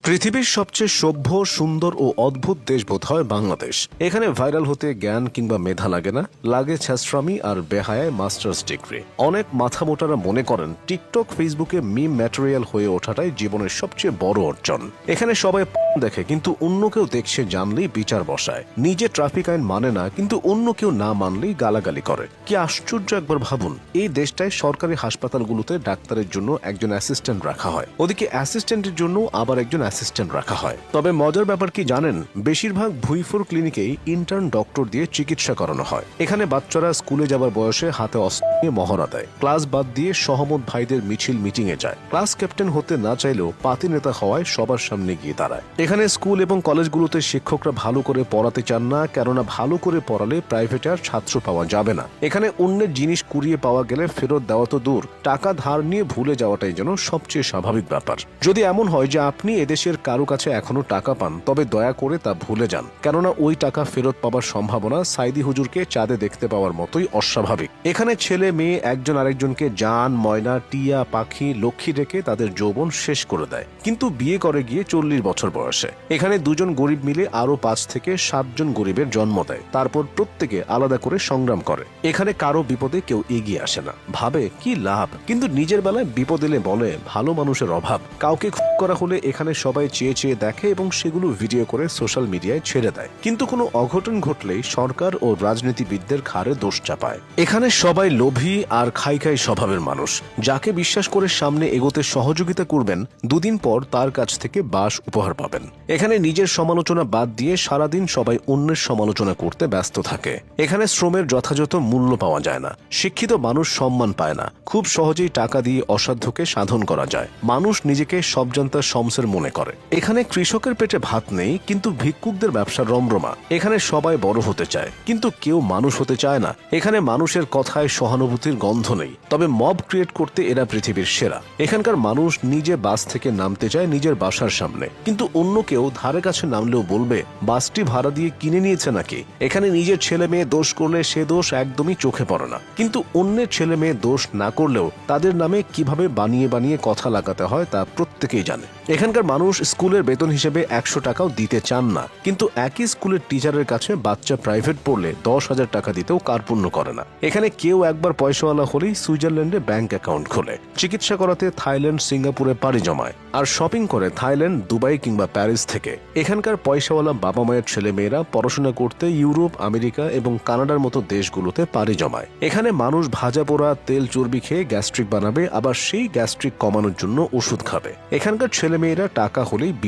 পৃথিবীর সবচেয়ে সভ্য, সুন্দর ও অদ্ভুত দেশ বোধ হয় বাংলাদেশ। এখানে ভাইরাল হতে জ্ঞান কিংবা মেধা লাগে না, লাগে ছ্যাঁচড়ামি আর বেহায়ায় মাস্টার্স ডিগ্রি। অনেক মাথামোটারা মনে করেন টিকটক, ফেসবুকে মিম ম্যাটেরিয়াল হয়ে ওঠাটাই জীবনের সবচেয়ে বড় অর্জন। এখানে সবাই দেখে কিন্তু অন্য কেউ দেখছে জানলেই বিচার বসায়। নিজে ট্রাফিক আইন মানে না কিন্তু অন্য কেউ না মানলেই গালাগালি করে। কি আশ্চর্য একবার ভাবুন, এই দেশটায় সরকারি হাসপাতালগুলোতে ডাক্তারের জন্য একজন অ্যাসিস্ট্যান্ট রাখা হয়, ওদিকে অ্যাসিস্ট্যান্টের জন্য আবার একজন অ্যাসিস্ট্যান্ট রাখা হয়। তবে মজার ব্যাপার কি জানেন, বেশিরভাগ ভুইফোর ক্লিনিকেই ইন্টার্ন ডক্টর দিয়ে চিকিৎসা করানো হয়। এখানে বাচ্চারা স্কুলে যাবার বয়সে হাতে অস্ত্র নিয়ে মহড়া দেয়, ক্লাস বাদ দিয়ে সহমত ভাইদের মিছিল মিটিংয়ে যায়, ক্লাস ক্যাপ্টেন হতে না চাইলেও পাতি নেতা হওয়ায় সবার সামনে গিয়ে দাঁড়ায়। এখানে স্কুল এবং কলেজগুলোতে শিক্ষকরা ভালো করে পড়াতে চান না, কেননা ভালো করে পড়ালে প্রাইভেটে আর ছাত্র পাওয়া যাবে না। এখানে অন্যের জিনিস কুড়িয়ে পাওয়া গেলে ফেরত দেওয়া তো দূর, টাকা ধার নিয়ে ভুলে যাওয়াটাই যেন সবচেয়ে স্বাভাবিক ব্যাপার। যদি এমন হয় যে আপনি এদেশের কারো কাছে এখনো টাকা পান, তবে দয়া করে তা ভুলে যান, কেননা ওই টাকা ফেরত পাবার সম্ভাবনা সাইদি হুজুরকে চাঁদে দেখতে পাওয়ার মতোই অস্বাভাবিক। এখানে ছেলে মেয়ে একজন আরেকজনকে জান, ময়না, টিয়া, পাখি, লক্ষ্মী ডেকে তাদের যৌবন শেষ করে দেয়, কিন্তু বিয়ে করে গিয়ে 40 বছর বয়সে। এখানে দুজন গরিব মিলে আরো 5 থেকে 7 জন গরিবের জন্ম দেয়, তারপর প্রত্যেকে আলাদা করে সংগ্রাম করে। এখানে কারো বিপদে কেউ এগিয়ে আসে না, ভাবে কি লাভ, কিন্তু নিজের বেলায় বিপদ এলে বলে ভালো মানুষের অভাব। কাউকে খুন করা হলে এখানে সবাই চেয়ে চেয়ে দেখে এবং সেগুলো ভিডিও করে সোশ্যাল মিডিয়ায় ছেড়ে দেয়, কিন্তু কোনো অঘটন ঘটলেই সরকার ও রাজনীতিবিদদের ঘাড়ে দোষ চাপায়। এখানে সবাই লোভী আর খাই খাই স্বভাবের মানুষ। যাকে বিশ্বাস করে সামনে এগোতে সহযোগিতা করবেন, দুদিন পর তার কাছ থেকে বাস উপহার পাবেন। এখানে নিজের সমালোচনা বাদ দিয়ে সারাদিন সবাই অন্যের সমালোচনা করতে ব্যস্ত থাকে। এখানে শ্রমের যথাযথ মূল্য পাওয়া যায় না, শিক্ষিত মানুষ সম্মান পায় না, খুব সহজেই টাকা দিয়ে অসাধ্যকে সাধন করা যায়। মানুষ নিজেকে সবজান্তা শমসের মনে করে। এখানে কৃষকের পেটে ভাত নেই, কিন্তু ভিক্ষুকদের ব্যবসা রমরমা। এখানে সবাই বড় হতে চায়, কিন্তু কেউ মানুষ হতে চায় না। এখানে মানুষের কথায় সহানুভূতির গন্ধ নেই, তবে মব ক্রিয়েট করতে এরা পৃথিবীর সেরা। এখানকার মানুষ নিজে বাস থেকে নামতে চায় নিজের বাসার সামনে, কিন্তু অন্য কেউ ধারে কাছে নামলেও বলবে বাসটি ভাড়া দিয়ে কিনে নিয়েছে নাকি। এখানে নিজের ছেলে মেয়ে দোষ করলে সে দোষ একদমই চোখে পড়ে না, কিন্তু অন্যের ছেলে মেয়ে দোষ না করলেও তাদের নামে কিভাবে বানিয়ে বানিয়ে কথা লাগাতে হয় তা প্রত্যেকেই জানে। এখানকার মানুষ স্কুলের বেতন হিসেবে 100 টাকাও দিতে চান না, কিন্তু একই স্কুলের টিচারের কাছে বাচ্চা প্রাইভেট পড়লে 10,000 টাকা দিতেও কার্পণ্য করে না। এখানে কেউ একবার পয়সাওয়ালা হলেই সুইজারল্যান্ডে ব্যাংক অ্যাকাউন্ট খোলে, চিকিৎসা করাতে থাইল্যান্ড, সিঙ্গাপুরে পাড়ি জমায়, আর শপিং করে থাইল্যান্ড, দুবাই কিংবা প্যারিস থেকে। এখানকার পয়সাওয়ালা বাবা মায়ের ছেলে মেয়েরা পড়াশোনা করতে ইউরোপ, আমেরিকা এবং কানাডার মতো দেশগুলোতে পাড়ি জমায়। এখানে মানুষ ভাজা পোড়া, তেল চর্বি খেয়ে গ্যাস্ট্রিক বানাবে, আবার সেই গ্যাস্ট্রিক কমানোর জন্য ওষুধ খাবে। এখানকার ছেলে মেয়েরা টাকা হলেই বিল